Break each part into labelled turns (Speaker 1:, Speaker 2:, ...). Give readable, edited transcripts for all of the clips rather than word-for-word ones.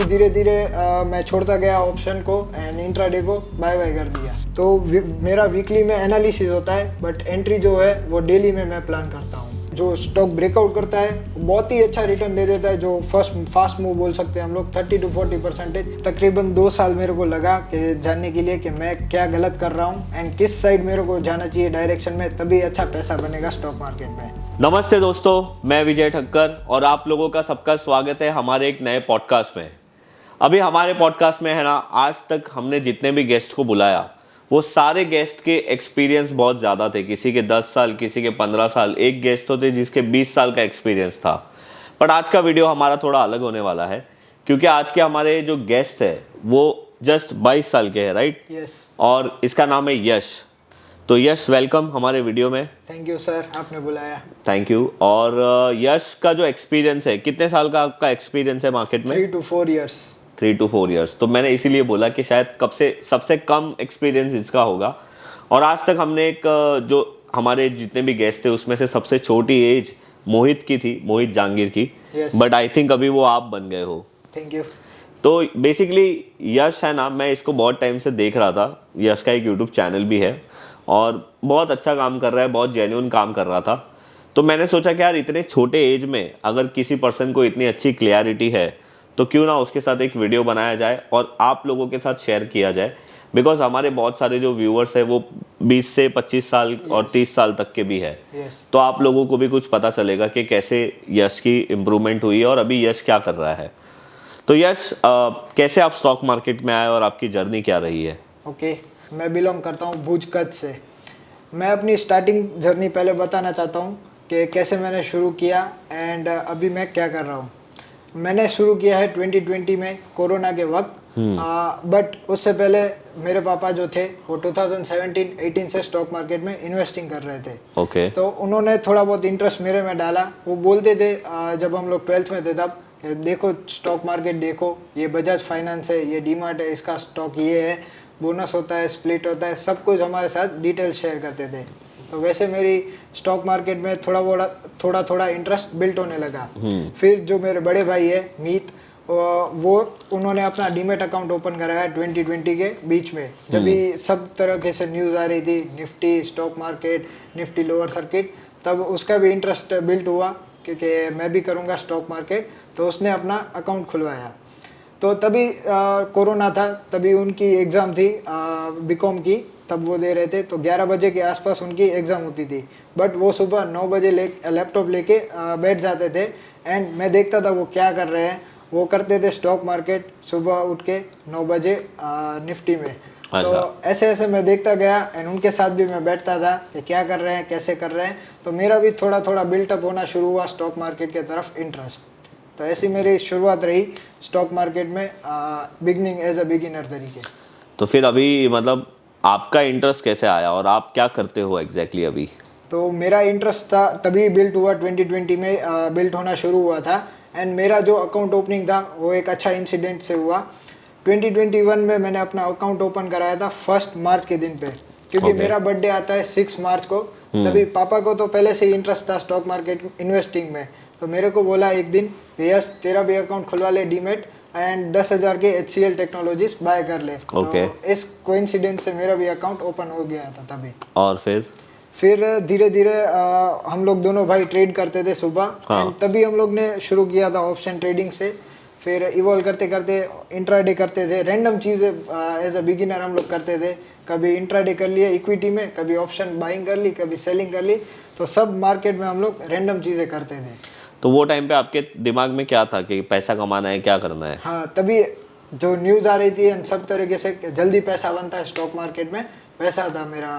Speaker 1: धीरे धीरे मैं छोड़ता गया ऑप्शन को एंड इंट्राडे को बाय बाय कर दिया। तो मेरा वीकली में एनालिसिस होता है, बट एंट्री जो है वो डेली में मैं प्लान करता हूँ। जो स्टॉक ब्रेकआउट करता है बहुत ही अच्छा रिटर्न दे देता है, जो फास्ट मूव बोल सकते हैं हम लोग, 30 to 40%। तकरीबन 2 साल मेरे को लगा कि जानने के लिए कि मैं क्या गलत कर रहा हूँ एंड किस साइड मेरे को जाना चाहिए डायरेक्शन में, तभी अच्छा पैसा बनेगा स्टॉक मार्केट में।
Speaker 2: नमस्ते दोस्तों, मैं विजय ठक्कर और आप लोगों का सबका स्वागत है हमारे एक नए पॉडकास्ट में। अभी हमारे पॉडकास्ट में है ना, आज तक हमने जितने भी गेस्ट को बुलाया वो सारे गेस्ट के एक्सपीरियंस बहुत ज़्यादा थे। किसी के 10 साल, किसी के 15 साल, एक गेस्ट तो थे जिसके 20 साल का एक्सपीरियंस था। बट आज का वीडियो हमारा थोड़ा अलग होने वाला है, क्योंकि आज के हमारे जो गेस्ट है वो जस्ट 22 साल के हैं, राइट?
Speaker 1: यस।
Speaker 2: और इसका नाम है यश। तो यश, वेलकम हमारे वीडियो में।
Speaker 1: थैंक यू सर, आपने बुलाया।
Speaker 2: Thank you. और यश का जो एक्सपीरियंस है, कितने साल का आपका एक्सपीरियंस है मार्केट में?
Speaker 1: 3 to 4 years।
Speaker 2: 3 to 4 years। तो मैंने इसीलिए बोला कि शायद कब से सबसे कम एक्सपीरियंस इसका होगा। और आज तक हमने एक जो हमारे जितने भी गेस्ट थे उसमें से सबसे छोटी एज मोहित की थी, मोहित जहांगीर की। बट आई थिंक अभी वो आप बन गए हो।
Speaker 1: Thank you.
Speaker 2: तो बेसिकली यश है ना, मैं इसको बहुत टाइम से देख रहा था। यश का एक यूट्यूब चैनल भी है और बहुत अच्छा काम कर रहा है, बहुत जेन्युइन काम कर रहा था। तो मैंने सोचा कि यार इतने छोटे एज में अगर किसी पर्सन को इतनी अच्छी क्लियरिटी है तो क्यों ना उसके साथ एक वीडियो बनाया जाए और आप लोगों के साथ शेयर किया जाए। बिकॉज हमारे बहुत सारे जो व्यूअर्स है वो 20 से 25 साल और 30 साल तक के भी है। तो आप लोगों को भी कुछ पता चलेगा कि कैसे यश की इम्प्रूवमेंट हुई है और अभी यश क्या कर रहा है। तो यश, कैसे आप स्टॉक मार्केट में आए और आपकी जर्नी क्या रही है?
Speaker 1: ओके, मैं बिलोंग करता हूँ भुज कच्छ से। मैं अपनी स्टार्टिंग जर्नी पहले बताना चाहता हूँ कि कैसे मैंने शुरू किया एंड अभी मैं क्या कर रहा हूँ। मैंने शुरू किया है 2020 में, कोरोना के वक्त। बट उससे पहले मेरे पापा जो थे वो 2017-18 से स्टॉक मार्केट में इन्वेस्टिंग कर रहे थे।
Speaker 2: ओके।
Speaker 1: तो उन्होंने थोड़ा बहुत इंटरेस्ट मेरे में डाला। वो बोलते थे जब हम लोग 12th में थे तब कि देखो स्टॉक मार्केट देखो, ये बजाज फाइनेंस है, ये डीमार्ट है, इसका स्टॉक ये है, बोनस होता है, स्प्लिट होता है, सब कुछ हमारे साथ डिटेल शेयर करते थे। तो वैसे मेरी स्टॉक मार्केट में थोड़ा थोड़ा इंटरेस्ट बिल्ट होने लगा। फिर जो मेरे बड़े भाई है मीत, वो उन्होंने अपना डीमेट अकाउंट ओपन कराया 2020 के बीच में, जब भी सब तरह के से न्यूज़ आ रही थी, Nifty stock market, Nifty lower circuit, तब उसका भी इंटरेस्ट बिल्ट हुआ क्योंकि मैं भी करूँगा स्टॉक मार्केट। तो उसने अपना अकाउंट खुलवाया। तो तभी कोरोना था, तभी उनकी एग्ज़ाम थी बीकॉम की, तब वो दे रहे थे। तो 11 बजे के आसपास उनकी एग्ज़ाम होती थी। बट वो सुबह 9 बजे लैपटॉप लेके बैठ जाते थे एंड मैं देखता था वो क्या कर रहे हैं। वो करते थे स्टॉक मार्केट सुबह उठ के 9 बजे निफ्टी में। तो ऐसे ऐसे मैं देखता गया एंड उनके साथ भी मैं बैठता था कि क्या कर रहे हैं, कैसे कर रहे हैं। तो मेरा भी थोड़ा थोड़ा बिल्टअप होना शुरू हुआ स्टॉक मार्केट के तरफ इंटरेस्ट। तो ऐसी मेरी शुरुआत रही स्टॉक मार्केट में, बिगनिंग एज अ बिगिनर तरीके।
Speaker 2: तो फिर अभी मतलब आपका इंटरेस्ट कैसे आया और आप क्या करते हो एग्जैक्टली अभी? तो
Speaker 1: मेरा इंटरेस्ट था तभी बिल्ट हुआ, 2020 में बिल्ट होना शुरू हुआ था। एंड मेरा जो अकाउंट ओपनिंग था वो एक अच्छा इंसिडेंट से हुआ। 2021 में मैंने अपना अकाउंट ओपन कराया था 1 मार्च के दिन पे, क्योंकि मेरा बर्थडे आता है 6 मार्च को। तभी पापा को तो पहले से ही इंटरेस्ट था स्टॉक मार्केट इन्वेस्टिंग में। तो मेरे को बोला एक दिन, यस तेरा भी अकाउंट खुलवा ले डीमेट एंड 10,000 के HCL टेक्नोलॉजीज बाय कर ले। तो इस कोइंसिडेंस से मेरा भी अकाउंट ओपन हो गया था तभी।
Speaker 2: और फिर
Speaker 1: धीरे धीरे हम लोग दोनों भाई ट्रेड करते थे सुबह। एंड तभी हम लोग ने शुरू किया था ऑप्शन ट्रेडिंग से। फिर इवॉल्व करते करते इंट्राडे करते थे, रैंडम चीज़ें एज अ बिगिनर हम लोग करते थे। कभी इंट्राडे कर लिया इक्विटी में, कभी ऑप्शन बाइंग कर ली, कभी सेलिंग कर ली। तो सब मार्केट में हम लोग रैंडम चीज़ें करते थे।
Speaker 2: तो वो टाइम पे आपके दिमाग में क्या था कि पैसा कमाना है, क्या करना है?
Speaker 1: हाँ, तभी जो न्यूज़ आ रही थी एंड सब तरीके से जल्दी पैसा बनता है स्टॉक मार्केट में, वैसा था मेरा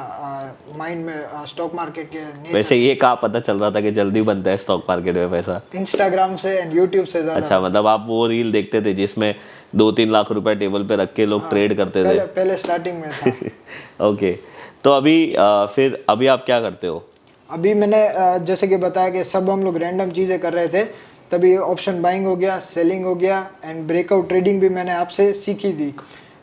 Speaker 1: माइंड में स्टॉक मार्केट के नेचर।
Speaker 2: वैसे ये कहाँ पता चल रहा था कि जल्दी बनता है स्टॉक मार्केट में पैसा?
Speaker 1: इंस्टाग्राम से एंड यूट्यूब से ज़्यादा।
Speaker 2: अच्छा, मतलब आप वो रील देखते थे जिसमें 2-3 लाख रुपए टेबल पे रख के लोग ट्रेड करते थे?
Speaker 1: पहले स्टार्टिंग में था।
Speaker 2: ओके। तो अभी फिर अभी आप क्या करते हो?
Speaker 1: अभी मैंने जैसे कि बताया कि सब हम लोग रैंडम चीज़ें कर रहे थे, तभी ऑप्शन बाइंग हो गया, सेलिंग हो गया एंड ब्रेकआउट ट्रेडिंग भी मैंने आपसे सीखी थी।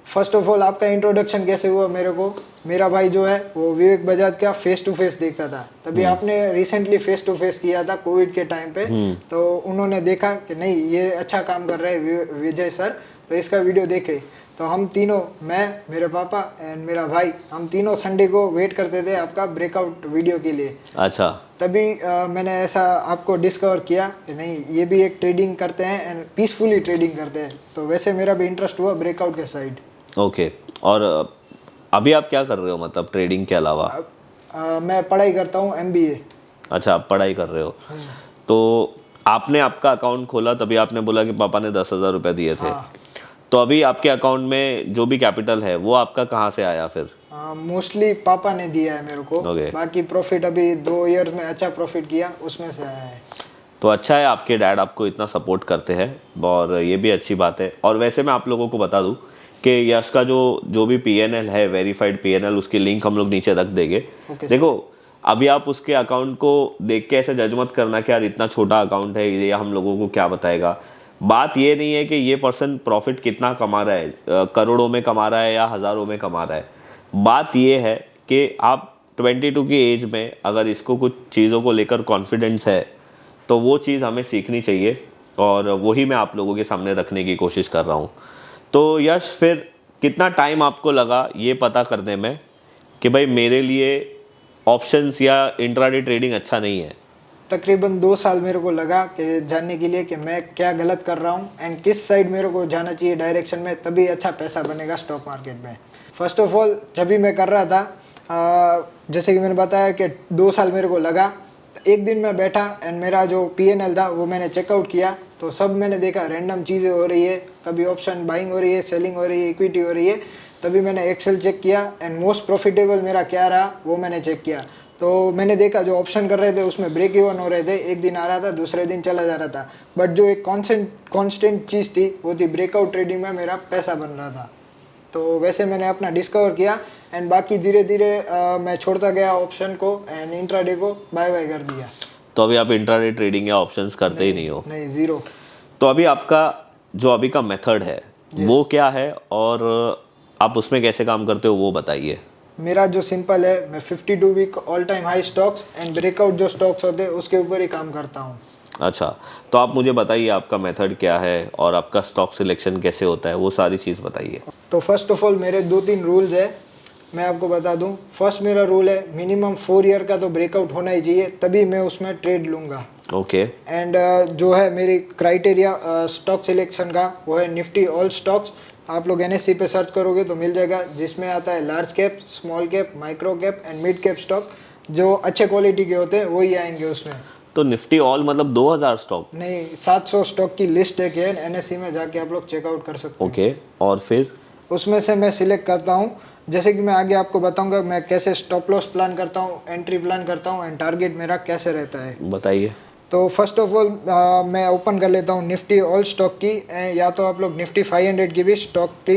Speaker 1: फर्स्ट ऑफ ऑल आपका इंट्रोडक्शन कैसे हुआ मेरे को, मेरा भाई जो है वो विवेक बजाज का फेस टू फेस देखता था। तभी आपने रिसेंटली फेस टू फेस किया था कोविड के टाइम पे। तो उन्होंने देखा कि नहीं ये अच्छा काम कर रहे हैं विजय सर, तो इसका वीडियो देखे। तो हम तीनों, मैं, मेरे पापा एंड मेरा भाई, हम तीनों संडे को वेट करते थे आपका ब्रेकआउट वीडियो के लिए।
Speaker 2: अच्छा।
Speaker 1: तभी मैंने ऐसा आपको डिस्कवर किया कि नहीं, ये भी एक ट्रेडिंग करते हैं एंड पीसफुली ट्रेडिंग करते हैं। तो वैसे मेरा भी इंटरेस्ट हुआ ब्रेकआउट के साइड।
Speaker 2: ओके। और अभी आप क्या कर रहे हो, मतलब ट्रेडिंग के अलावा?
Speaker 1: मैं पढ़ाई करता हूँ MBA।
Speaker 2: अच्छा, आप पढ़ाई कर रहे हो। तो आपने आपका अकाउंट खोला, तभी आपने बोला कि पापा ने 10,000 रुपये दिए थे।
Speaker 1: हाँ।
Speaker 2: तो अभी आपके अकाउंट में जो भी कैपिटल है वो आपका कहाँ से आया फिर?
Speaker 1: मोस्टली पापा ने दिया है मेरे को।
Speaker 2: Okay.
Speaker 1: बाकी प्रॉफिट अभी 2 ईयर्स में अच्छा प्रॉफिट किया, उसमें से आया है।
Speaker 2: तो अच्छा है आपके डैड आपको इतना सपोर्ट करते हैं, और ये भी अच्छी बात है। और वैसे मैं आप लोगों को बता दूं कि यश का जो भी PNL है, वेरीफाइड PNL, उसकी लिंक हम लोग नीचे रख देंगे।
Speaker 1: Okay,
Speaker 2: देखो, अभी आप उसके अकाउंट को देख के ऐसे जज मत करना कि यार इतना छोटा अकाउंट है, ये हम लोगों को क्या बताएगा। बात ये नहीं है कि ये पर्सन प्रॉफिट कितना कमा रहा है, करोड़ों में कमा रहा है या हज़ारों में कमा रहा है। बात ये है कि आप 22 की एज में अगर इसको कुछ चीज़ों को लेकर कॉन्फिडेंस है, तो वो चीज़ हमें सीखनी चाहिए, और वही मैं आप लोगों के सामने रखने की कोशिश कर रहा हूँ। तो यश, फिर कितना टाइम आपको लगा ये पता करने में कि भाई मेरे लिए ऑप्शंस या इंट्राडे ट्रेडिंग अच्छा नहीं है?
Speaker 1: तकरीबन 2 साल मेरे को लगा कि जानने के लिए कि मैं क्या गलत कर रहा हूँ एंड किस साइड मेरे को जाना चाहिए डायरेक्शन में, तभी अच्छा पैसा बनेगा स्टॉक मार्केट में। फर्स्ट ऑफ ऑल, जब भी मैं कर रहा था, जैसे कि मैंने बताया कि 2 साल मेरे को लगा। एक दिन मैं बैठा एंड मेरा जो PNL था वो मैंने चेकआउट किया, तो सब मैंने देखा रैंडम चीज़ें हो रही है, कभी ऑप्शन बाइंग हो रही है, सेलिंग हो रही है, इक्विटी हो रही है। तभी मैंने एक्सेल चेक किया एंड मोस्ट प्रॉफिटेबल मेरा क्या रहा वो मैंने चेक किया। तो मैंने देखा जो ऑप्शन कर रहे थे उसमें ब्रेक इवन हो रहे थे, एक दिन आ रहा था, दूसरे दिन चला जा रहा था। बट जो एक कांस्टेंट चीज़ थी वो थी ब्रेकआउट ट्रेडिंग में मेरा पैसा बन रहा था। तो वैसे मैंने अपना डिस्कवर किया एंड बाकी धीरे धीरे मैं छोड़ता गया ऑप्शन को एंड इंट्राडे को बाय बाय कर दिया।
Speaker 2: तो अभी आप इंट्राडे ट्रेडिंग या ऑप्शंस करते ही नहीं हो?
Speaker 1: नहीं, ज़ीरो।
Speaker 2: तो अभी आपका जो अभी का मेथड है वो क्या है, और आप उसमें कैसे काम करते हो वो बताइए।
Speaker 1: मेरा जो सिंपल है, मैं 52 week all time high stocks and breakout जो स्टॉक्स होते हैं उसके ऊपर ही काम करता हूँ।
Speaker 2: अच्छा, तो आप मुझे बताइए आपका मेथड क्या है और आपका स्टॉक सिलेक्शन कैसे होता है, वो सारी चीज़ बताइए।
Speaker 1: तो फर्स्ट ऑफ ऑल मेरे 2-3 रूल्स है, मैं आपको बता दूं। फर्स्ट मेरा रूल है, मिनिमम 4 ईयर का तो ब्रेकआउट होना ही चाहिए, तभी मैं उसमें ट्रेड लूँगा।
Speaker 2: ओके।
Speaker 1: एंड जो है मेरी क्राइटेरिया स्टॉक सिलेक्शन का, वो है निफ्टी ऑल स्टॉक्स। आप लोग NSE पे सर्च करोगे तो मिल जाएगा, जिसमें आता है large cap, small cap, micro cap and mid cap stock. जो अच्छे क्वालिटी के होते हैं वही आएंगे उसमें।
Speaker 2: तो निफ्टी ऑल मतलब 2000 स्टॉक?
Speaker 1: नहीं, 700 स्टॉक की लिस्ट है कि NSE में जाके आप लोग चेकआउट कर सकते हैं।
Speaker 2: ओके, और फिर
Speaker 1: उसमें से मैं सिलेक्ट करता हूँ, जैसे कि मैं आगे आपको बताऊंगा मैं कैसे स्टॉप लॉस प्लान करता हूँ, एंट्री प्लान करता हूँ एंड टारगेट मेरा कैसे रहता है।
Speaker 2: बताइए।
Speaker 1: तो फर्स्ट ऑफ ऑल मैं ओपन कर लेता हूँ निफ्टी ऑल स्टॉक की, या तो आप लोग निफ्टी 500 की भी स्टॉक की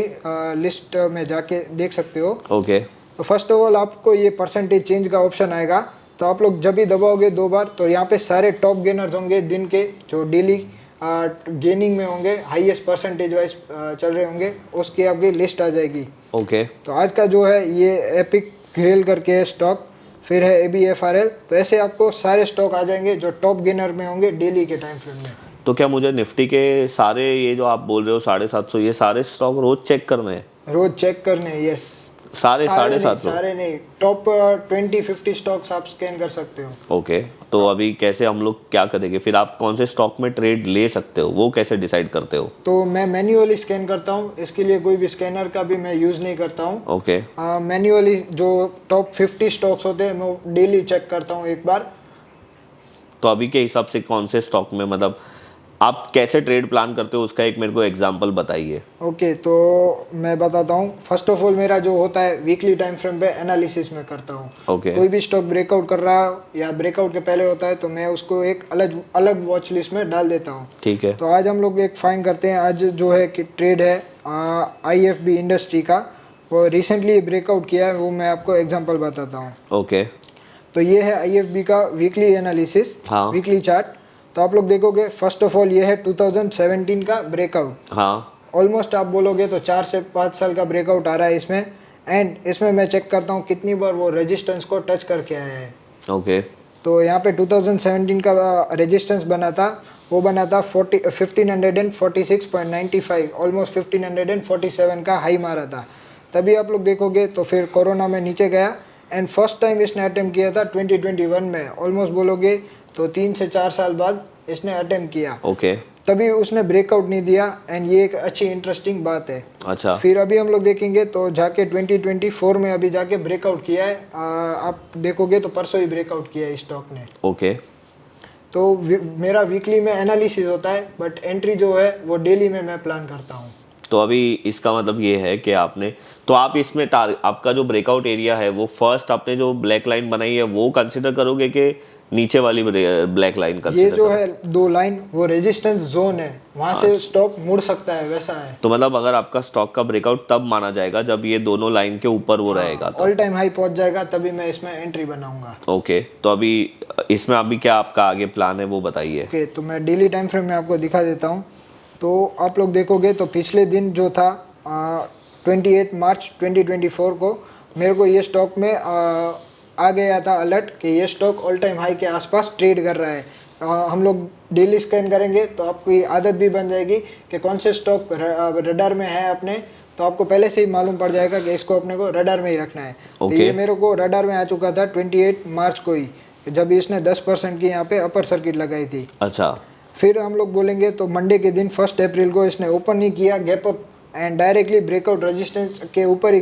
Speaker 1: लिस्ट में जाके देख सकते हो।
Speaker 2: ओके।
Speaker 1: तो फर्स्ट ऑफ ऑल आपको ये परसेंटेज चेंज का ऑप्शन आएगा, तो आप लोग जब भी दबाओगे 2 बार, तो यहाँ पे सारे टॉप गेनर्स होंगे दिन के, जो डेली गेनिंग में होंगे, हाईएस्ट परसेंटेज वाइज चल रहे होंगे, उसकी आपकी लिस्ट आ जाएगी।
Speaker 2: ओके।
Speaker 1: तो आज का जो है ये एपिक ग्रेल करके है स्टॉक, फिर है ABFRL। तो ऐसे आपको सारे स्टॉक आ जाएंगे जो टॉप गेनर में होंगे डेली के टाइम फ्रेम में।
Speaker 2: तो क्या मुझे निफ्टी के सारे ये जो आप बोल रहे हो 750, ये सारे स्टॉक रोज चेक करने हैं?
Speaker 1: रोज चेक करने हैं, यस।
Speaker 2: सारे 750?
Speaker 1: सारे नहीं, टॉप 20-50 स्टॉक्स आप स्कैन कर सकते हो।
Speaker 2: ओके। तो अभी कैसे हम लोग क्या करेंगे फिर? आप कौन से स्टॉक में ट्रेड ले सकते हो वो कैसे डिसाइड करते हो?
Speaker 1: तो मैं मैन्युअली स्कैन करता हूँ, इसके लिए कोई भी स्कैनर का भी मैं यूज़ नहीं करता हूँ।
Speaker 2: ओके।
Speaker 1: मैन्युअली जो टॉप 50 स्टॉक्स होते हैं मैं डेली चेक करता हूँ एक बार।
Speaker 2: तो अभी के हिसाब से कौन से स्टॉक में, मतलब आप कैसे ट्रेड प्लान करते हो उसका एक मेरे को एग्जांपल बताइए।
Speaker 1: ओके, तो मैं बताता हूँ। फर्स्ट ऑफ ऑल मेरा जो होता है वीकली टाइम फ्रेम पे एनालिसिस में करता हूँ।
Speaker 2: ओके।
Speaker 1: कोई भी स्टॉक ब्रेकआउट कर रहा है या ब्रेकआउट के पहले होता है तो मैं उसको एक अलग वॉच लिस्ट में डाल देता हूँ।
Speaker 2: ठीक है।
Speaker 1: तो आज हम लोग एक फाइंड करते हैं। आज जो है कि ट्रेड है IFB इंडस्ट्री का, वो रिसेंटली ब्रेकआउट किया है, वो मैं आपको एग्जाम्पल बताता हूँ।
Speaker 2: ओके।
Speaker 1: तो ये है IFB का वीकली एनालिसिस,
Speaker 2: हाँ।
Speaker 1: Weekly chart. तो आप लोग देखोगे फर्स्ट ऑफ ऑल ये है 2017 का ब्रेकआउट।
Speaker 2: हाँ।
Speaker 1: ऑलमोस्ट आप बोलोगे तो 4 से 5 साल का ब्रेकआउट आ रहा है इसमें। एंड इसमें मैं चेक करता हूँ कितनी बार वो रेजिस्टेंस को टच करके आया है।
Speaker 2: ओके।
Speaker 1: तो यहाँ पे 2017 का रेजिस्टेंस बना था वो बना था 1546.95, ऑलमोस्ट 1547 का हाई मारा था। तभी आप लोग देखोगे तो फिर कोरोना में नीचे गया एंड फर्स्ट टाइम इसने अटेम्प्ट किया था 2021 में, ऑलमोस्ट बोलोगे तो 3 से 4 साल बाद इसने अटेम्प्ट किया।
Speaker 2: ओके।
Speaker 1: तभी उसने ब्रेकआउट नहीं दिया एंड ये एक अच्छी इंटरेस्टिंग बात है।
Speaker 2: अच्छा।
Speaker 1: फिर अभी हम लोग देखेंगे तो जाके 2024 में अभी जाके ब्रेकआउट किया है। आप देखोगे तो परसों ही ब्रेकआउट किया है स्टॉक ने।
Speaker 2: ओके।
Speaker 1: तो मेरा वीकली में एनालिसिस होता है, बट एंट्री जो है वो डेली में मैं प्लान करता हूँ।
Speaker 2: तो अभी इसका मतलब ये है कि आपने, तो आप इसमें आपका जो ब्रेकआउट एरिया है वो फर्स्ट आपने जो ब्लैक लाइन बनाई है वो कंसिडर करोगे कि नीचे वाली ब्लैक लाइन
Speaker 1: ये
Speaker 2: कंसिडर
Speaker 1: जो
Speaker 2: करोगे?
Speaker 1: है 2 लाइन वो रेजिस्टेंस जोन है, वहां से स्टॉक मुड़ सकता है, वैसा है।
Speaker 2: तो मतलब अगर आपका स्टॉक का ब्रेकआउट तब माना जाएगा जब ये दोनों लाइन के ऊपर वो रहेगा तो?
Speaker 1: ऑल टाइम हाई पहुंच जाएगा तभी मैं इसमें एंट्री बनाऊंगा।
Speaker 2: ओके। तो अभी इसमें अभी क्या आपका आगे प्लान है वो बताइए।
Speaker 1: ओके, तो मैं डेली टाइम फ्रेम में आपको दिखा देता हूँ। तो आप लोग देखोगे तो पिछले दिन जो था 28 मार्च 2024 को मेरे को ये स्टॉक में आ गया था अलर्ट कि ये स्टॉक ऑल टाइम हाई के आसपास ट्रेड कर रहा है। हम लोग डेली स्कैन करेंगे तो आपको ये आदत भी बन जाएगी कि कौन से स्टॉक रडार में है अपने, तो आपको पहले से ही मालूम पड़ जाएगा कि इसको अपने को रडार में ही रखना है। तो ये मेरे को रडार में आ चुका था 28 मार्च को ही, जब इसने 10% की यहाँ पे अपर सर्किट लगाई थी।
Speaker 2: अच्छा।
Speaker 1: फिर हम लोग बोलेंगे तो मंडे के दिन 1 अप्रैल को इसने ओपन नहीं किया, gap up and directly breakout resistance के ऊपर ही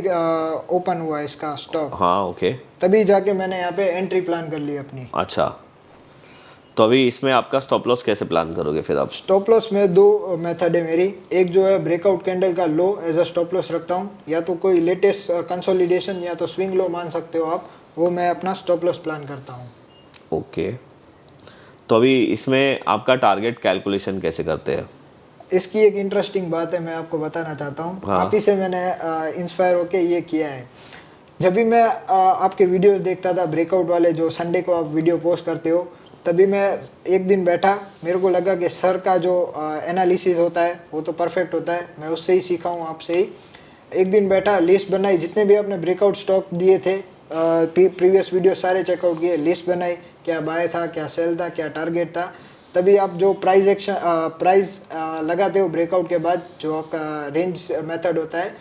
Speaker 1: ओपन हुआ इसका स्टॉक।
Speaker 2: हाँ। ओके।
Speaker 1: तभी जाके मैंने यहाँ पे एंट्री प्लान कर ली अपनी।
Speaker 2: अच्छा। तो अभी इसमें आपका स्टॉप लॉस कैसे प्लान करोगे फिर आप?
Speaker 1: स्टॉप लॉस में 2 मेथड है मेरी। एक जो है ब्रेकआउट कैंडल का लो एज अ स्टॉप लॉस रखता हूँ, या तो कोई लेटेस्ट कंसोलिडेशन या तो स्विंग लो मान सकते हो आप, वो मैं अपना स्टॉप लॉस प्लान करता हूँ।
Speaker 2: ओके। तो अभी इसमें आपका टारगेट कैलकुलेशन कैसे करते हैं?
Speaker 1: इसकी एक इंटरेस्टिंग बात है, मैं आपको बताना चाहता हूँ।
Speaker 2: हाँ।
Speaker 1: आप ही से मैंने इंस्पायर होके ये किया है। जब भी मैं आपके वीडियोस देखता था ब्रेकआउट वाले, जो संडे को आप वीडियो पोस्ट करते हो, तभी मैं एक दिन बैठा, मेरे को लगा कि सर का जो एनालिसिस होता है वो तो परफेक्ट होता है, मैं उससे ही सीखा हूँ, आपसे ही। एक दिन बैठा, लिस्ट बनाई, जितने भी आपने ब्रेकआउट स्टॉक दिए थे प्रीवियस वीडियो सारे चेकआउट किए, लिस्ट बनाई, क्या बाय था, क्या सेल था, क्या टारगेट था। तभी आप जो प्राइस लगाते हो ब्रेकआउट के बाद, जो आपका रेंज मेथड होता है,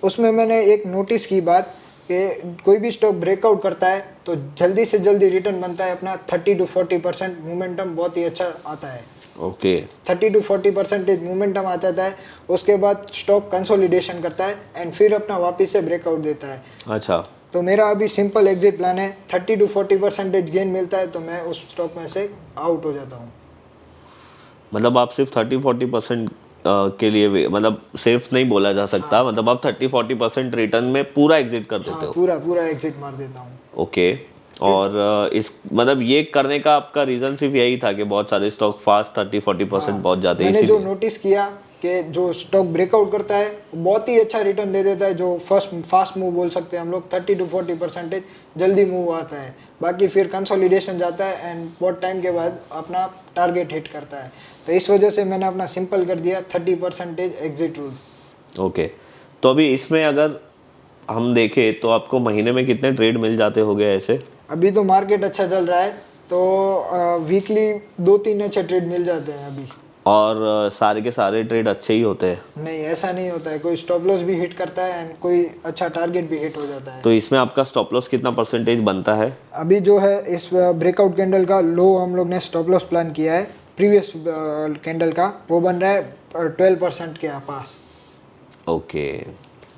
Speaker 1: उसमें मैंने एक नोटिस की बात कि कोई भी स्टॉक ब्रेकआउट करता है तो जल्दी से जल्दी रिटर्न बनता है अपना 30 to 40% मोमेंटम बहुत ही अच्छा आता है।
Speaker 2: ओके।
Speaker 1: 30 to 40% मोमेंटम आ जाता है, उसके बाद स्टॉक कंसोलिडेशन करता है एंड फिर अपना वापस से ब्रेकआउट देता है।
Speaker 2: अच्छा।
Speaker 1: तो मेरा अभी सिंपल एग्जिट प्लान है, 30 to 40% गेन मिलता है तो मैं उस स्टॉक में से आउट हो जाता हूँ।
Speaker 2: मतलब आप सिर्फ 30-40% के लिए, मतलब सिर्फ नहीं बोला जा सकता,
Speaker 1: हाँ।
Speaker 2: मतलब आप 30-40% रिटर्न में पूरा एग्जिट कर देते हो?
Speaker 1: पूरा एग्जिट मार देता हूँ।
Speaker 2: ओके। और इस मतलब ये करने का आपका रीजन सिर्फ यही था कि बहुत सारे स्टॉक फास्ट 30-40% पहुंच जाते हैं
Speaker 1: मैंने जो
Speaker 2: इसीलिए?
Speaker 1: नोटिस किया कि जो स्टॉक ब्रेकआउट करता है बहुत ही अच्छा रिटर्न दे देता है, जो फास्ट मूव बोल सकते हैं हम लोग, 30 to 40% जल्दी मूव आता है। बाकी फिर कंसोलिडेशन जाता है एंड बहुत टाइम के बाद अपना टारगेट हिट करता है। तो इस वजह से मैंने अपना सिंपल कर दिया 30% एग्जिट रूल।
Speaker 2: ओके। तो अभी इसमें अगर हम देखें तो आपको महीने में कितने ट्रेड मिल जाते होंगे ऐसे?
Speaker 1: अभी तो मार्केट अच्छा चल रहा है तो वीकली 2-3 अच्छे ट्रेड मिल जाते हैं अभी।
Speaker 2: और सारे के सारे ट्रेड अच्छे ही होते हैं?
Speaker 1: नहीं, ऐसा नहीं होता है, कोई स्टॉप लॉस भी हिट करता है एंड कोई अच्छा टारगेट भी हिट हो जाता है।
Speaker 2: तो इसमें आपका स्टॉप लॉस कितना परसेंटेज बनता है?
Speaker 1: अभी जो है इस ब्रेकआउट कैंडल का लो हम लोग ने स्टॉप लॉस प्लान किया है, प्रीवियस कैंडल का वो बन रहा है 12% के आसपास।
Speaker 2: ओके।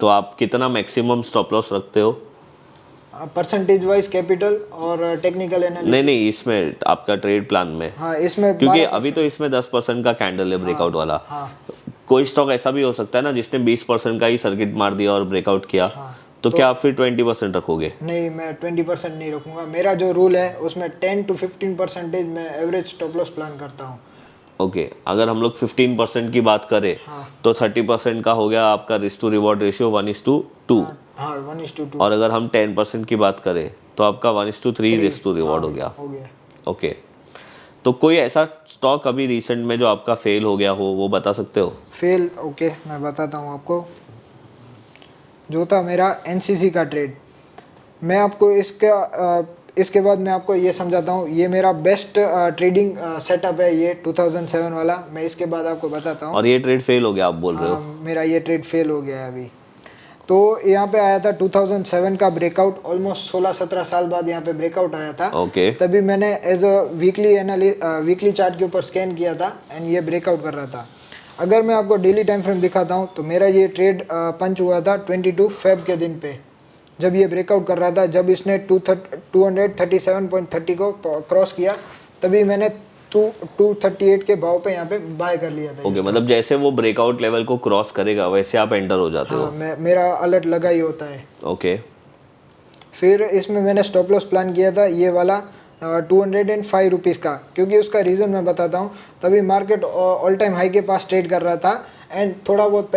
Speaker 2: तो आप कितना मैक्सिमम स्टॉप लॉस रखते हो?
Speaker 1: परसेंटेज वाइज कैपिटल और टेक्निकल एनालिसिस।
Speaker 2: नहीं, इसमें आपका ट्रेड प्लान में।
Speaker 1: हाँ, इसमें
Speaker 2: क्योंकि
Speaker 1: 12%।
Speaker 2: अभी तो इसमें 10% का कैंडल है ब्रेकआउट वाला।
Speaker 1: हाँ।
Speaker 2: कोई स्टॉक ऐसा भी हो सकता है ना जिसने 20% का ही सर्किट मार दिया और ब्रेकआउट किया।
Speaker 1: हाँ,
Speaker 2: तो क्या आप फिर 20% रखोगे?
Speaker 1: नहीं, मैं 20% नहीं रखूंगा। मेरा जो रूल है उसमें 10 to 15% मैं एवरेज स्टॉप लॉस प्लान करता हूँ।
Speaker 2: ओके। अगर हम लोग 15% की बात करें तो 30% का हो गया आपका रिस्क टू रिवॉर्ड रेशियो 1:2।
Speaker 1: हाँ, 1:2।
Speaker 2: और अगर हम 10% की बात करें तो आपका 1:3 रिस्क टू रिवॉर्ड हो गया। ओके। तो कोई ऐसा स्टॉक अभी रिसेंट में जो आपका फेल हो गया हो वो बता सकते हो?
Speaker 1: फेल? ओके, मैं बताता हूँ आपको। जो था मेरा एनसीसी का ट्रेड, मैं आपको इसका इसके बाद मैं आपको ये समझाता हूँ, ये मेरा बेस्ट ट्रेडिंग सेटअप है ये 2007 वाला। मैं इसके बाद आपको बताता हूँ।
Speaker 2: और ये ट्रेड फेल हो गया आप बोल रहे हो?
Speaker 1: मेरा ये ट्रेड फेल हो गया है अभी। तो यहाँ पे आया था 2007 का ब्रेकआउट, ऑलमोस्ट 16-17 साल बाद यहाँ पे ब्रेकआउट आया था।
Speaker 2: ओके।
Speaker 1: तभी मैंने एज अ वीकली चार्ट के ऊपर स्कैन किया था एंड ये ब्रेकआउट कर रहा था। अगर मैं आपको डेली टाइम फ्रेम दिखाता हूँ तो मेरा ये ट्रेड पंच हुआ था 22 फेब के दिन पे, जब ये ब्रेकआउट कर रहा था, जब इसने 237.30 को क्रॉस किया, तभी मैंने 238 के भाव पे यहाँ पे बाय कर लिया था।
Speaker 2: ओके, मतलब जैसे वो ब्रेकआउट लेवल को क्रॉस करेगा वैसे आप एंटर हो जाते हो?
Speaker 1: मेरा अलर्ट लगा ही होता है।
Speaker 2: ओके।
Speaker 1: फिर इसमें मैंने स्टॉप लॉस प्लान किया था ये वाला 205 रुपीज़ का, क्योंकि उसका रीज़न मैं बताता हूँ। तभी मार्केट ऑल टाइम हाई के पास ट्रेड कर रहा था एंड थोड़ा बहुत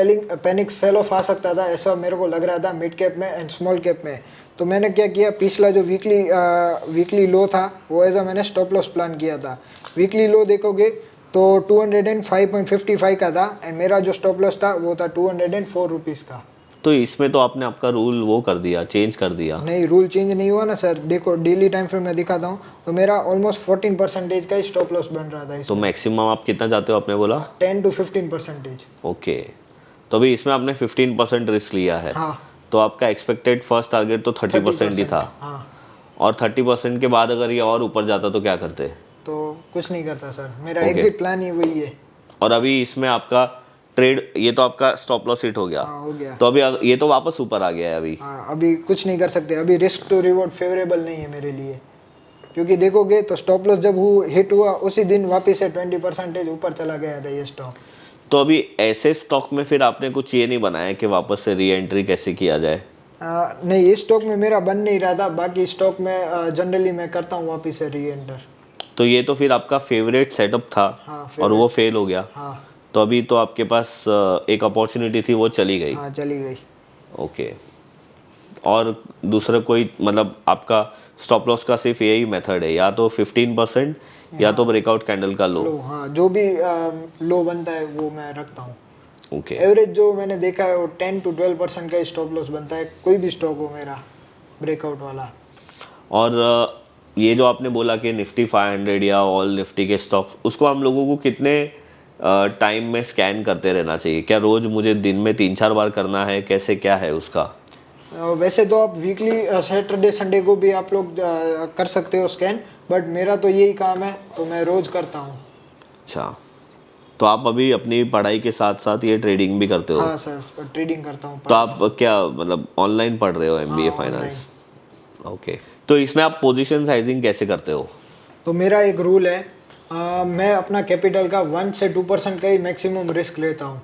Speaker 1: पैनिक सेल ऑफ आ सकता था, ऐसा मेरे को लग रहा था मिड कैप में एंड स्मॉल कैप में। तो मैंने क्या किया, पिछला जो वीकली लो था वो एज मैंने स्टॉप लॉस प्लान किया था। वीकली लो देखोगे तो 205.55 का था एंड मेरा जो स्टॉप लॉस था वो था 204 रुपीज़ का।
Speaker 2: तो इसमें तो आपने आपका रूल वो कर दिया, चेंज कर दिया?
Speaker 1: नहीं, रूल चेंज नहीं हुआ ना सर। देखो डेली टाइम फ्रेम में दिखाता हूँ तो मेरा ऑलमोस्ट 14% का ही स्टॉप लॉस बन रहा था।
Speaker 2: तो मैक्सिमम आप कितना चाहते हो आपने बोला?
Speaker 1: 10 to 15%।
Speaker 2: ओके, तो अभी इसमें आपने 15% रिस्क लिया है।
Speaker 1: हाँ।
Speaker 2: तो आपका एक्सपेक्टेड फर्स्ट टारगेट तो 30% ही था।
Speaker 1: हाँ।
Speaker 2: और 30% के बाद अगर ये और ऊपर जाता तो क्या करते?
Speaker 1: तो कुछ नहीं करता सर, मेरा एग्जिट प्लान ही वही है।
Speaker 2: और अभी इसमें आपका ट्रेड, ये तो आपका स्टॉप लॉस हिट हो गया।
Speaker 1: हाँ, हो गया।
Speaker 2: तो अभी ये तो वापस ऊपर आ गया है अभी।
Speaker 1: हाँ, अभी कुछ नहीं कर सकते। अभी रिस्क टू रिवॉर्ड फेवरेबल नहीं है मेरे लिए, क्योंकि देखोगे तो स्टॉप लॉस जब हिट हुआ उसी दिन वापस से 20% ऊपर चला गया था ये स्टॉक।
Speaker 2: तो अभी ऐसे स्टॉक में फिर आपने कुछ ये नहीं बनाया कि वापस से री एंट्री कैसे किया जाए?
Speaker 1: नहीं, इस स्टॉक में मेरा बन नहीं रहा था। बाकी स्टॉक में जनरली मैं करता हूँ वापस से री एंटर।
Speaker 2: तो ये तो फिर आपका फेवरेट सेटअप था।
Speaker 1: हाँ,
Speaker 2: और वो फेल हो गया।
Speaker 1: हाँ।
Speaker 2: तो अभी तो आपके पास एक अपॉर्चुनिटी थी, वो चली गई।
Speaker 1: हाँ, चली गई।
Speaker 2: ओके। और दूसरा कोई, मतलब आपका स्टॉप लॉस का सिर्फ यही मेथड है, या तो 15% या तो ब्रेकआउट कैंडल का लो?
Speaker 1: हाँ, जो भी लो बनता है वो मैं रखता हूँ।
Speaker 2: ओके।
Speaker 1: एवरेज जो मैंने देखा है वो 10 to 12% का स्टॉप लॉस बनता है, कोई भी स्टॉक हो मेरा ब्रेकआउट वाला।
Speaker 2: और ये जो आपने बोला कि निफ्टी 500 या ऑल निफ्टी के स्टॉक्स, उसको हम लोगों को कितने टाइम में स्कैन करते रहना चाहिए? क्या रोज मुझे दिन में 3-4 बार करना है, कैसे क्या है उसका?
Speaker 1: वैसे तो आप वीकली सैटरडे संडे को भी आप लोग कर सकते हो स्कैन, बट मेरा तो यही काम है तो मैं रोज करता हूँ।
Speaker 2: अच्छा, तो आप अभी अपनी पढ़ाई के साथ साथ ये ट्रेडिंग भी करते हो?
Speaker 1: हाँ सर, ट्रेडिंग करता हूँ।
Speaker 2: तो आप क्या मतलब ऑनलाइन पढ़ रहे हो MBA फाइनेंस? ओके। तो इसमें आप पोजीशन साइजिंग कैसे करते हो?
Speaker 1: तो मेरा एक रूल है, मैं अपना कैपिटल का 1 से 2% का ही मैक्सिमम रिस्क लेता हूँ।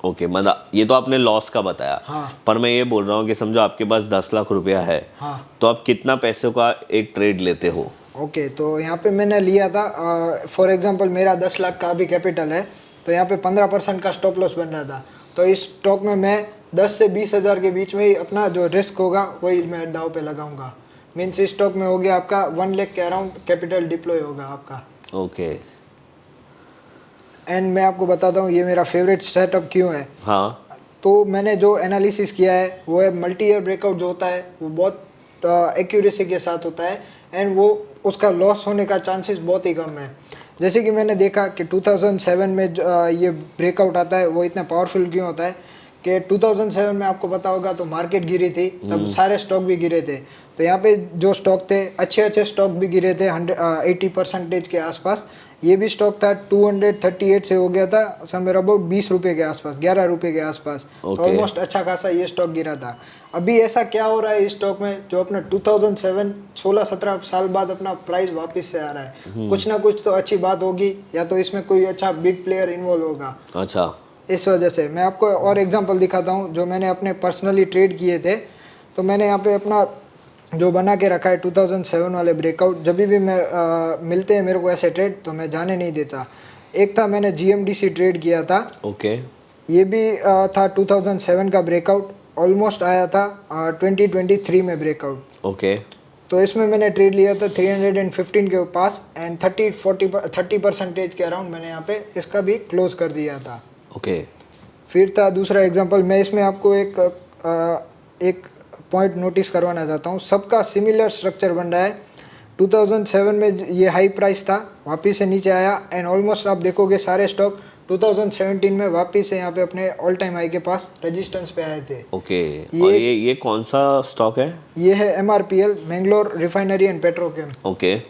Speaker 2: ओके, मतलब ये तो आपने लॉस का बताया।
Speaker 1: हाँ।
Speaker 2: पर मैं ये बोल रहा हूँ कि समझो आपके पास 10 लाख रुपया है।
Speaker 1: हाँ।
Speaker 2: तो आप कितना पैसों का एक ट्रेड लेते हो?
Speaker 1: ओके, तो यहाँ पे मैंने लिया था, फॉर एग्जांपल मेरा 10 लाख का भी कैपिटल है, तो यहाँ पे 15% का स्टॉप लॉस बन रहा था। तो इस स्टॉक में मैं 10 से 20 हज़ार के बीच में ही अपना जो रिस्क होगा वही मैं दाव पे लगाऊंगा। मीन्स इस स्टॉक में हो गया आपका 1 लाख के अराउंड कैपिटल डिप्लॉय होगा आपका।
Speaker 2: ओके।
Speaker 1: एंड मैं आपको बताता हूँ ये मेरा फेवरेट सेटअप क्यों है।
Speaker 2: हाँ।
Speaker 1: तो मैंने जो एनालिसिस किया है वो है, मल्टी ईयर ब्रेकआउट जो होता है वो बहुत एक्यूरेसी के साथ होता है एंड वो उसका लॉस होने का चांसेस बहुत ही कम है। जैसे कि मैंने देखा कि 2007 में ये ब्रेकआउट आता है वो इतना पावरफुल क्यों होता है कि 2007 में आपको पता होगा तो मार्केट गिरी थी, तब सारे स्टॉक भी गिरे थे। तो यहाँ पे जो स्टॉक थे, अच्छे स्टॉक भी गिरे थे 80% के आसपास। ये भी स्टॉक था 238 से हो गया था समवेयर अबाउट 20 रुपये के आसपास, 11 रुपये के आसपास। तो ऑलमोस्ट अच्छा खासा ये स्टॉक गिरा था। अभी ऐसा क्या हो रहा है इस स्टॉक में जो अपना 2007 16-17 साल बाद अपना प्राइस वापस से आ रहा है? कुछ ना कुछ तो अच्छी बात होगी, या तो इसमें कोई अच्छा बिग प्लेयर इन्वॉल्व होगा।
Speaker 2: अच्छा।
Speaker 1: इस वजह से मैं आपको और एग्जांपल दिखाता हूँ जो मैंने अपने पर्सनली ट्रेड किए थे। तो मैंने यहाँ पे अपना जो बना के रखा है 2007 वाले ब्रेकआउट, जब भी मैं मिलते हैं मेरे को ऐसे ट्रेड तो मैं जाने नहीं देता। एक था मैंने GMDC ट्रेड किया था।
Speaker 2: ओके।
Speaker 1: ये भी था 2007 का ब्रेकआउट, ऑलमोस्ट आया था 2023 में ब्रेकआउट।
Speaker 2: ओके।
Speaker 1: तो इसमें मैंने ट्रेड लिया था 315 के पास एंड 30% के अराउंड मैंने यहाँ पे इसका भी क्लोज कर दिया था।
Speaker 2: ओके।
Speaker 1: फिर था दूसरा एग्जांपल, मैं इसमें आपको एक पॉइंट नोटिस करवाना चाहता हूँ, सबका सिमिलर स्ट्रक्चर बन रहा है। 2007 में ये हाई प्राइस था, वापस से नीचे आया एंड ऑलमोस्ट आप देखोगे सारे स्टॉक 2017 में वापस से यहाँ पे अपने ऑल टाइम हाई के पास रेजिस्टेंस पे आए थे।
Speaker 2: ओके। और ये कौन सा स्टॉक है?
Speaker 1: ये है MRPL, Mangalore refinery and Petrochem.
Speaker 2: Okay.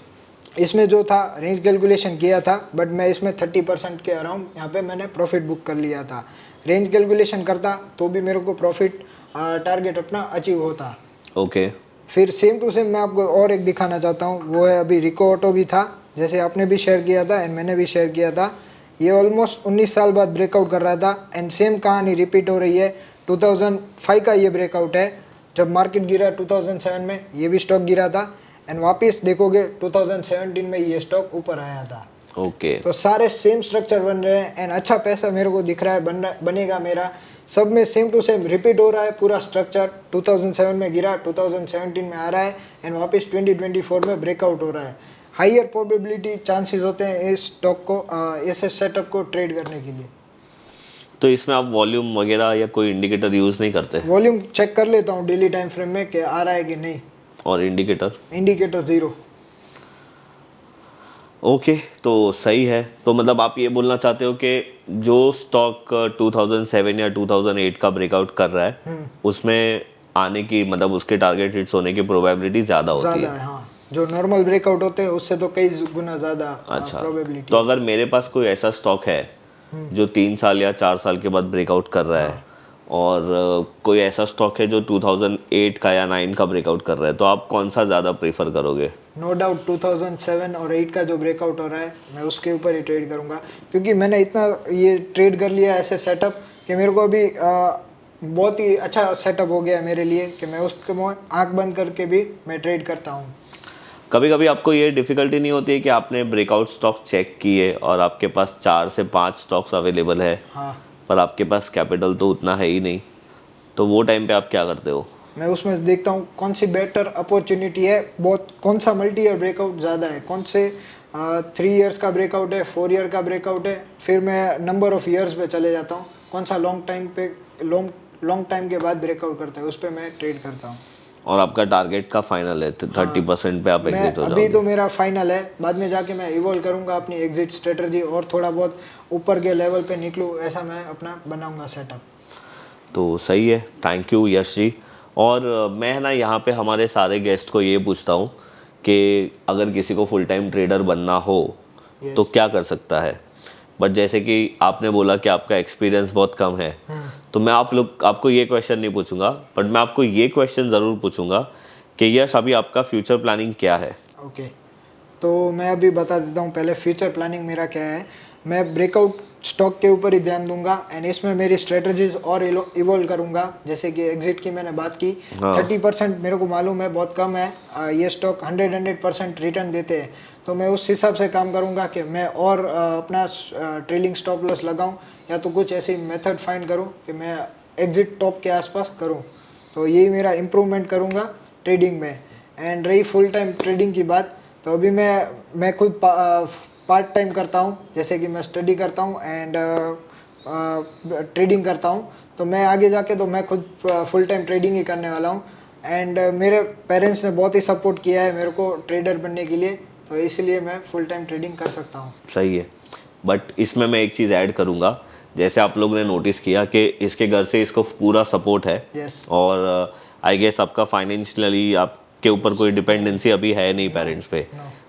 Speaker 1: इसमें जो था रेंज कैलकुलेशन किया था, बट मैं इसमें 30% के अराउंड यहाँ पे मैंने प्रॉफिट बुक कर लिया था। रेंज कैलकुलेशन करता तो भी मेरे को प्रॉफिट टारगेट अपना अचीव होता।
Speaker 2: ओके।
Speaker 1: फिर सेम टू सेम मैं आपको और एक दिखाना चाहता हूँ, वो है अभी रिको ऑटो भी था, जैसे आपने भी शेयर किया था एंड मैंने भी शेयर किया था। ये ऑलमोस्ट 19 साल बाद ब्रेकआउट कर रहा था एंड सेम कहानी रिपीट हो रही है। 2005 का ये ब्रेकआउट है, जब मार्केट गिरा 2007 में ये भी स्टॉक गिरा था एंड वापस देखोगे 2017 में ये स्टॉक ऊपर आया था।
Speaker 2: ओके।
Speaker 1: तो सारे सेम स्ट्रक्चर बन रहे हैं एंड अच्छा पैसा मेरे को दिख रहा है बनेगा मेरा। सब में सेम टू सेम रिपीट हो रहा है पूरा स्ट्रक्चर। 2007 में गिरा, 2017 में आ रहा है एंड वापस 2024 में ब्रेकआउट हो रहा है। हाइयर प्रोबेबिलिटी चांसेस होते हैं इस स्टॉक को, ऐसे सेटअप को ट्रेड करने के लिए।
Speaker 2: तो इसमें आप वॉल्यूम वगैरह या कोई इंडिकेटर यूज़ नहीं करते?
Speaker 1: वॉल्यूम चेक कर लेता हूँ डेली टाइम फ्रेम में कि आ रहा है कि नहीं।
Speaker 2: और इंडिकेटर?
Speaker 1: इंडिकेटर 0।
Speaker 2: ओके, तो सही है। तो मतलब आप ये बोलना चाहते हो कि जो स्टॉक 2007 या 2008 का ब्रेकआउट कर रहा है उसमें आने की, मतलब उसके टारगेट हिट्स होने की प्रोबेबिलिटी ज़्यादा होती है?
Speaker 1: हाँ, जो नॉर्मल ब्रेकआउट होते हैं उससे तो कई गुना ज़्यादा
Speaker 2: अच्छा।
Speaker 1: प्रोबेबिलिटी।
Speaker 2: तो अगर मेरे पास कोई ऐसा स्टॉक है जो 3 साल या 4 साल के बाद ब्रेकआउट कर रहा है और कोई ऐसा स्टॉक है जो 2008 का या 9 का ब्रेकआउट कर रहा है, तो आप कौन सा ज़्यादा प्रेफर करोगे?
Speaker 1: नो डाउट 2007 और 8 का जो ब्रेकआउट हो रहा है मैं उसके ऊपर ही ट्रेड करूंगा, क्योंकि मैंने इतना ये ट्रेड कर लिया ऐसे सेटअप कि मेरे को अभी बहुत ही अच्छा सेटअप हो गया है मेरे लिए कि मैं उसके में आंख बंद करके भी मैं ट्रेड करता हूँ।
Speaker 2: कभी कभी आपको ये डिफ़िकल्टी नहीं होती है कि आपने ब्रेकआउट स्टॉक चेक किए और आपके पास 4 से 5 स्टॉक्स अवेलेबल है,
Speaker 1: हाँ,
Speaker 2: पर आपके पास कैपिटल तो उतना है ही नहीं, तो वो टाइम पे आप क्या करते हो?
Speaker 1: मैं उसमें देखता हूँ कौन सी बेटर अपॉर्चुनिटी है, बहुत कौन सा मल्टी ईयर ब्रेकआउट ज़्यादा है, कौन से 3 इयर्स का ब्रेकआउट है, 4 ईयर का ब्रेकआउट है। फिर मैं नंबर ऑफ ईयर्स पे चले जाता हूँ, कौन सा लॉन्ग टाइम के बाद ब्रेकआउट करता है उस पर मैं ट्रेड करता हूँ।
Speaker 2: और आपका टारगेट का फाइनल है 30% पे आप
Speaker 1: मैं
Speaker 2: एग्जिट हो
Speaker 1: अभी
Speaker 2: जाओगे?
Speaker 1: तो मेरा फाइनल है, बाद में जाके मैं इवॉल्व करूंगा अपनी एग्जिट स्ट्रेटजी और थोड़ा बहुत ऊपर के लेवल पे निकलूँ, ऐसा मैं अपना बनाऊंगा सेटअप।
Speaker 2: तो सही है, थैंक यू यश जी। और मैं ना यहाँ पे हमारे सारे गेस्ट को ये पूछता हूँ कि अगर किसी को फुल टाइम ट्रेडर बनना हो तो क्या कर सकता है? बट जैसे कि आपने बोला कि आपका एक्सपीरियंस बहुत कम है, तो मैं आपको ये क्वेश्चन नहीं पूछूंगा, बट मैं आपको ये क्वेश्चन ज़रूर पूछूंगा कि यश अभी आपका फ्यूचर प्लानिंग क्या है?
Speaker 1: ओके, तो मैं अभी बता देता हूँ पहले फ्यूचर प्लानिंग मेरा क्या है। मैं ब्रेकआउट स्टॉक के ऊपर ही ध्यान दूंगा एंड इसमें मेरी स्ट्रेटजीज और इवॉल्व करूंगा। जैसे कि एग्जिट की मैंने बात की, 30% मेरे को मालूम है बहुत कम है, ये स्टॉक 100% रिटर्न देते हैं, तो मैं उस हिसाब से काम करूंगा कि मैं और अपना ट्रेलिंग स्टॉप लॉस लगाऊं या तो कुछ ऐसी मेथड फाइंड करूं कि मैं एग्जिट टॉप के आसपास करूं। तो यही मेरा इम्प्रूवमेंट करूंगा ट्रेडिंग में। एंड रही फुल टाइम ट्रेडिंग की बात, तो अभी मैं खुद पार्ट टाइम करता हूँ, जैसे कि मैं स्टडी करता हूँ एंड ट्रेडिंग करता हूँ। तो मैं आगे जाके तो मैं खुद फुल टाइम ट्रेडिंग ही करने वाला हूँ एंड मेरे पेरेंट्स ने बहुत ही सपोर्ट किया है मेरे को ट्रेडर बनने के लिए, तो इसलिए मैं फुल टाइम ट्रेडिंग कर सकता हूँ।
Speaker 2: सही है, बट इसमें मैं एक चीज़ ऐड करूँगा। जैसे आप लोगों ने नोटिस किया कि इसके घर से इसको पूरा सपोर्ट है,
Speaker 1: Yes.
Speaker 2: और आई गेस आपका फाइनेंशियली आपके ऊपर कोई डिपेंडेंसी अभी है नहीं पेरेंट्स पे।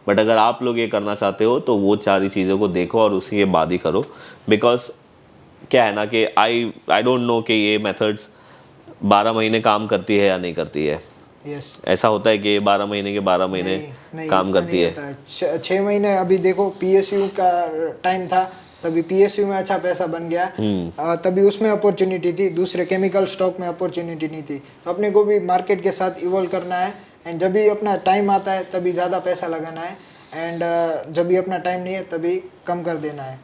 Speaker 2: बट अगर आप लोग ये करना चाहते हो तो वो सारी चीज़ों को देखो और उसके बाद ही करो, बिकॉज क्या है ना कि आई डोंट नो कि ये मेथड्स 12 महीने काम करती है या नहीं करती है।
Speaker 1: यस,
Speaker 2: ऐसा होता है कि 12 महीने के 12 महीने काम करती है।
Speaker 1: 6 महीने अभी देखो PSU का टाइम था, तभी PSU में अच्छा पैसा बन गया, तभी उसमें अपॉर्चुनिटी थी, दूसरे केमिकल स्टॉक में अपॉर्चुनिटी नहीं थी। तो अपने को भी मार्केट के साथ इवॉल्व करना है एंड जब भी अपना टाइम आता है तभी ज़्यादा पैसा लगाना है एंड जब भी अपना टाइम नहीं है तभी कम कर देना है।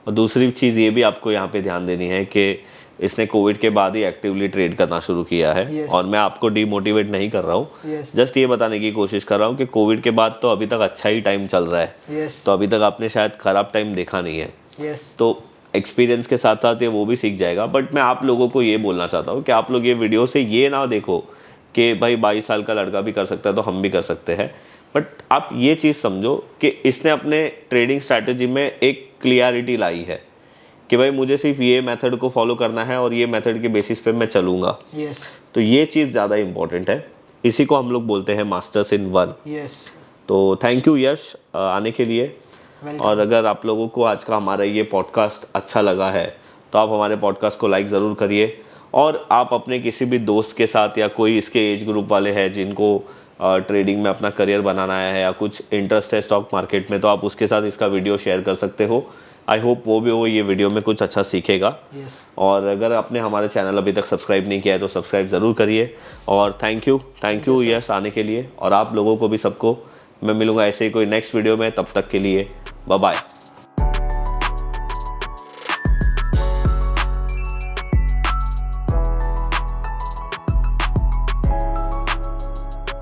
Speaker 2: और दूसरी चीज़ ये भी आपको यहाँ पे ध्यान देनी है कि इसने कोविड के बाद ही एक्टिवली ट्रेड करना शुरू किया है।
Speaker 1: Yes.
Speaker 2: और मैं आपको डीमोटिवेट नहीं कर रहा हूँ,
Speaker 1: Yes.
Speaker 2: जस्ट ये बताने की कोशिश कर रहा हूँ कि कोविड के बाद तो अभी तक अच्छा ही टाइम चल रहा है।
Speaker 1: Yes.
Speaker 2: तो अभी तक आपने शायद ख़राब टाइम देखा नहीं है।
Speaker 1: Yes.
Speaker 2: तो एक्सपीरियंस के साथ साथ ये वो भी सीख जाएगा। बट मैं आप लोगों को ये बोलना चाहता हूँ कि आप लोग ये वीडियो से ये ना देखो कि भाई 22 साल का लड़का भी कर सकता है तो हम भी कर सकते हैं। बट आप ये चीज़ समझो कि इसने अपने ट्रेडिंग स्ट्रैटेजी में एक क्लियरिटी लाई है कि भाई मुझे सिर्फ ये मेथड को फॉलो करना है और ये मेथड के बेसिस पे मैं चलूँगा।
Speaker 1: यस
Speaker 2: तो ये चीज़ ज़्यादा इम्पोर्टेंट है, इसी को हम लोग बोलते हैं मास्टर्स इन वन।
Speaker 1: यस
Speaker 2: तो थैंक यू यश आने के लिए।
Speaker 1: वेलकम।
Speaker 2: और अगर आप लोगों को आज का हमारा ये पॉडकास्ट अच्छा लगा है तो आप हमारे पॉडकास्ट को लाइक ज़रूर करिए, और आप अपने किसी भी दोस्त के साथ या कोई इसके एज ग्रुप वाले हैं जिनको ट्रेडिंग में अपना करियर बनाना है या कुछ इंटरेस्ट है स्टॉक मार्केट में, तो आप उसके साथ इसका वीडियो शेयर कर सकते हो। आई होप वो ये वीडियो में कुछ अच्छा सीखेगा।
Speaker 1: यस
Speaker 2: और अगर आपने हमारे चैनल अभी तक सब्सक्राइब नहीं किया है तो सब्सक्राइब ज़रूर करिए। और थैंक यू यश आने के लिए, और आप लोगों को भी सबको मैं मिलूँगा ऐसे ही कोई नेक्स्ट वीडियो में। तब तक के लिए बाय बाय।